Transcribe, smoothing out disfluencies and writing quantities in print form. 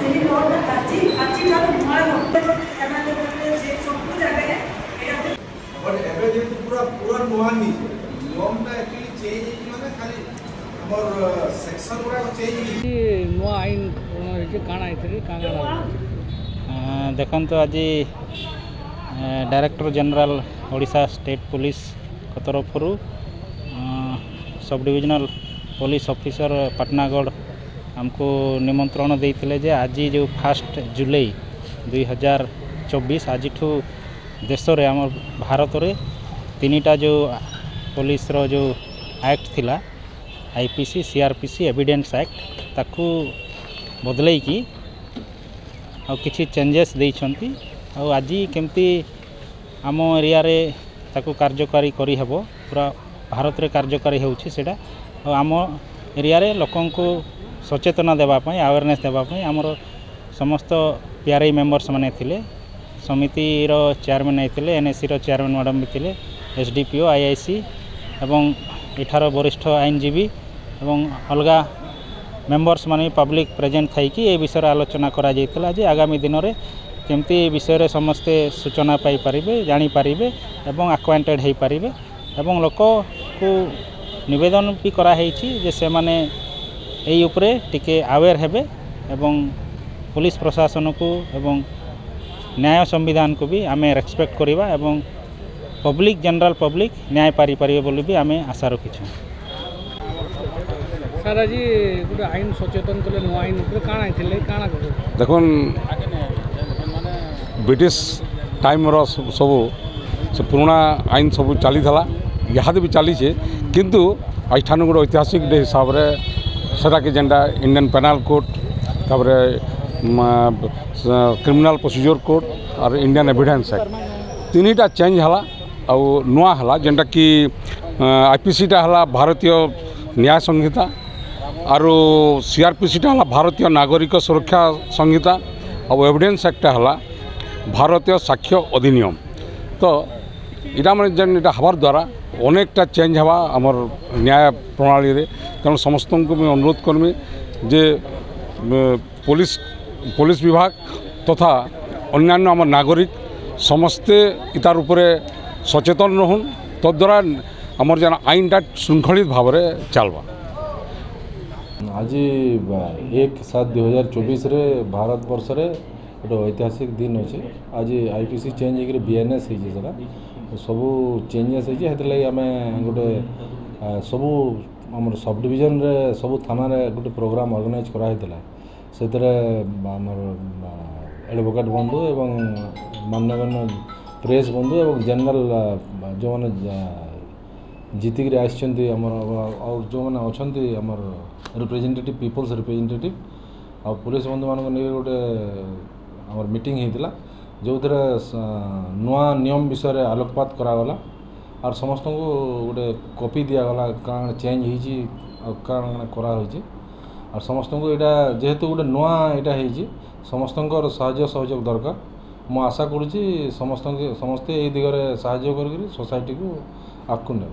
ସେହି ରୋଡ ଆଜି ଠାରୁ ନୂଆ ସେମାନେ ଯେ ସବୁ ଜାଗାରେ बट एबे जेतु पूरा पूरा नुआ नी नियमटा एक्चुअली चेंज हे माने खाली हमर सेक्शन गुडा चेंज हे नुआ आईन जे काना इतरी काना देखंतु आज director general Odisha state police तरफ sub divisional police officer Patnagarh हमको निमंत्रण देते जे आज जो 1 जुलाई 2024 आज देश रे आम भारत रे तीनटा जो पुलिस रो जो एक्ट थिला आईपीसी सीआरपीसी एविडेंस एक्ट ताकू बदलै की आ किछि चेंजेस देइछंती आ आज केमती आम एरिया रे ताकू कार्यकारी करी हेबो पूरा भारत रे कार्यकारी होउछि सेटा आम एरिया रे लोकन को सचेतना देबा पई अवेयरनेस देबा पई हमर समस्त पीआरआई मेंबर्स माने थिले समिति रो चेयरमैन आइथिले एनएससी रो चेयरमैन मैडम भी थिले एसडीपीओ आईआईसी एवं इठार वरिष्ठ आईनजीवी एवं अलगा मेंबर्स माने पब्लिक प्रेजेंट थाई कि ए विषय आलोचना करा जाइतला जे आगामी दिन रे केमती विषय रे समस्ते सूचना पाई परिबे जानि परिबे एवं अक्वाइंटेड हेई परिबे एवं लोक को निवेदन भी करा हेछि जे से माने एई उपरे टिके अवेयर हेबे एवं पुलिस प्रशासन को एवं न्याय संविधान को भी आमे रेस्पेक्ट करिबा एवं पब्लिक जनरल पब्लिक न्याय पारी परिबे बोली भी आमे आशा रखिछु। सर आज गोटे आईन सचेतन कले नुआ आईन ऊपर काना आइथिले काना देखुन ब्रिटिश टाइम रो सब से पुराना आईन सब चली था इहाद भी चली किंतु आठान गोटे ऐतिहासिक डे हिसाब से सेटा कि जेनटा इंडियन पेनाल कोड तापर क्रिमिनल प्रोसीजर कोड और इंडियन एविडेंस एक्ट तीनटा चेंज हला आ नुआ हला जेनटा कि आईपीसी टा हला भारतीय न्याय संहिता और सीआरपीसी टा हला भारतीय नागरिक सुरक्षा संहिता और एविडेंस एक्ट हला भारतीय साक्ष्य अधिनियम। तो इटा माने जेन इटा हबार द्वारा अनेकटा चेंज हवा आमर न्याय प्रणाली रे तेणु समस्त को मैं अनुरोध करमी जे पुलिस विभाग तथा अन्यान्य आम नागरिक समस्ते इतार उपरे सचेतन रहन तद्वारा आमर जेन आईनटा श्रृंखलित भाव में चलवा। आज 1/7/2024 रे भारत वर्ष रे गोटे ऐतिहासिक दिन अच्छे आज आईपीसी चेंज होकर बीएनएस होता सबू चेंजेस होती आम गोटे सबू आम सब डिविजन रे सबू थाना रे गोटे प्रोग्राम ऑर्गेनाइज कराइला से एडवोकेट बंधु एवं मान्यगण्य प्रेस बंधु एवं जनरल जो मैंने जीतिक आम जो मैंने अच्छा रिप्रेजेंटेटिव पीपल्स रिप्रेजेंटेटिव आ पुलिस बंधु मान गोटे आम मीटिंग होता जो थे नुआ नियम विषय आलोकपात करागला और समस्त को गोटे कॉपी दिगला कण चेंज होती और समस्त को यहाँ जेहेतु गोटे नुआ यहाँ समस्त साहाय्य सहयोग दरकार मु आशा करुँची समस्ते ये दिगरे साहाय्य कर सोसाइटी को आगू ने।